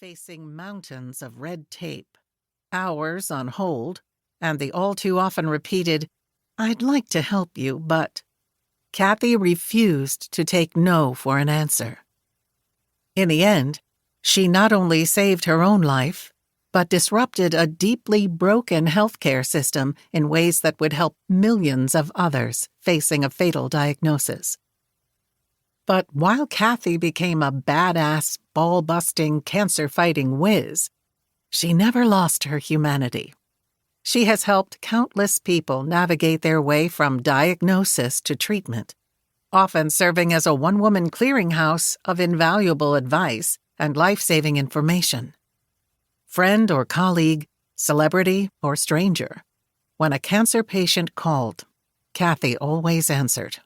facing mountains of red tape, hours on hold, and the all-too-often repeated, "I'd like to help you, but..." Kathy refused to take no for an answer. In the end, she not only saved her own life, but disrupted a deeply broken healthcare system in ways that would help millions of others facing a fatal diagnosis. But while Kathy became a badass, ball-busting, cancer-fighting whiz, she never lost her humanity. She has helped countless people navigate their way from diagnosis to treatment, often serving as a one-woman clearinghouse of invaluable advice and life-saving information. Friend or colleague, celebrity or stranger, when a cancer patient called, Kathy always answered.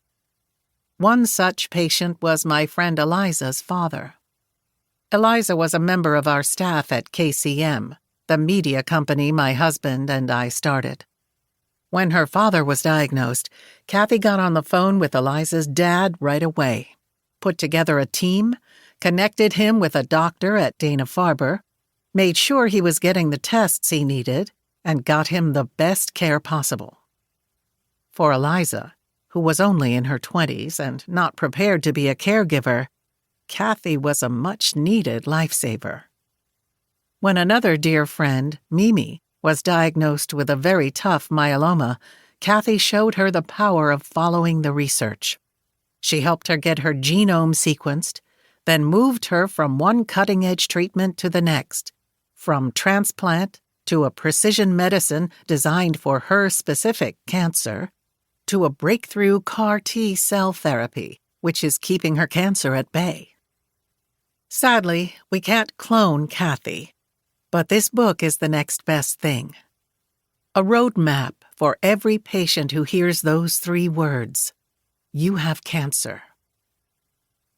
One such patient was my friend Eliza's father. Eliza was a member of our staff at KCM, the media company my husband and I started. When her father was diagnosed, Kathy got on the phone with Eliza's dad right away, put together a team, connected him with a doctor at Dana-Farber, made sure he was getting the tests he needed, and got him the best care possible. For Eliza, who was only in her 20s and not prepared to be a caregiver, Kathy was a much-needed lifesaver. When another dear friend, Mimi, was diagnosed with a very tough myeloma, Kathy showed her the power of following the research. She helped her get her genome sequenced, then moved her from one cutting-edge treatment to the next, from transplant to a precision medicine designed for her specific cancer, to a breakthrough CAR T-cell therapy, which is keeping her cancer at bay. Sadly, we can't clone Kathy, but this book is the next best thing. A roadmap for every patient who hears those 3 words: "You have cancer."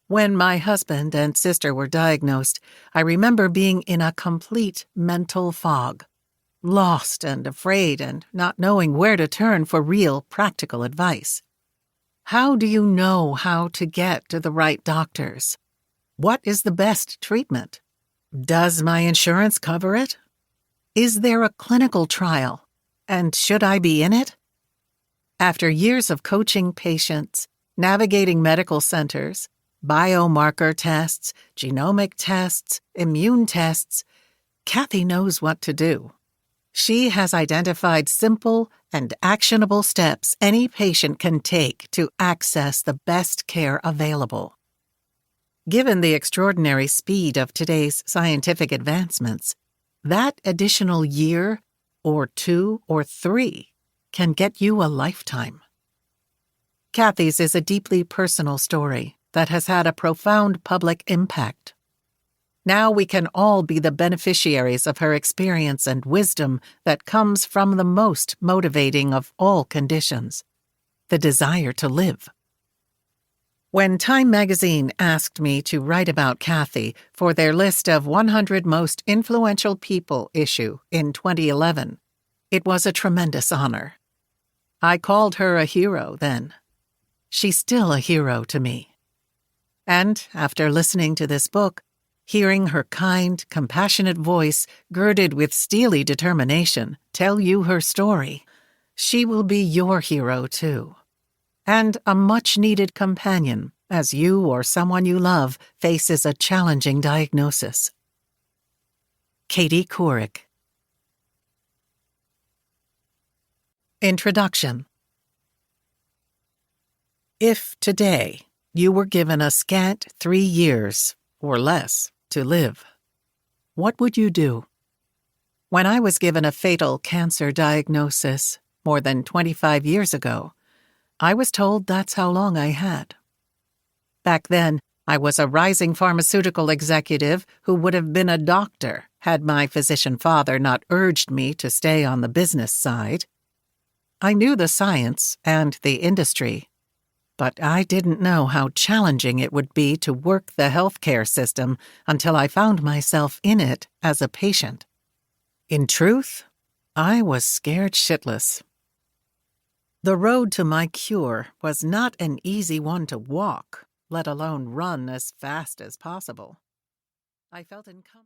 When my husband and sister were diagnosed, I remember being in a complete mental fog, lost and afraid and not knowing where to turn for real practical advice. How do you know how to get to the right doctors? What is the best treatment? Does my insurance cover it? Is there a clinical trial? And should I be in it? After years of coaching patients, navigating medical centers, biomarker tests, genomic tests, immune tests, Kathy knows what to do. She has identified simple and actionable steps any patient can take to access the best care available. Given the extraordinary speed of today's scientific advancements, that additional year, or 2 or 3, can get you a lifetime. Kathy's is a deeply personal story that has had a profound public impact. Now we can all be the beneficiaries of her experience and wisdom that comes from the most motivating of all conditions, the desire to live. When Time magazine asked me to write about Kathy for their list of 100 most influential people issue in 2011, it was a tremendous honor. I called her a hero then. She's still a hero to me. And after listening to this book, hearing her kind, compassionate voice, girded with steely determination, tell you her story, she will be your hero too. And a much-needed companion as you or someone you love faces a challenging diagnosis. Katie Couric. Introduction. If today you were given a scant 3 years, or less, to live, what would you do? When I was given a fatal cancer diagnosis more than 25 years ago, I was told that's how long I had. Back then, I was a rising pharmaceutical executive who would have been a doctor had my physician father not urged me to stay on the business side. I knew the science and the industry, but I didn't know how challenging it would be to work the healthcare system until I found myself in it as a patient. In truth, I was scared shitless. The road to my cure was not an easy one to walk, let alone run as fast as possible. I felt encumbered.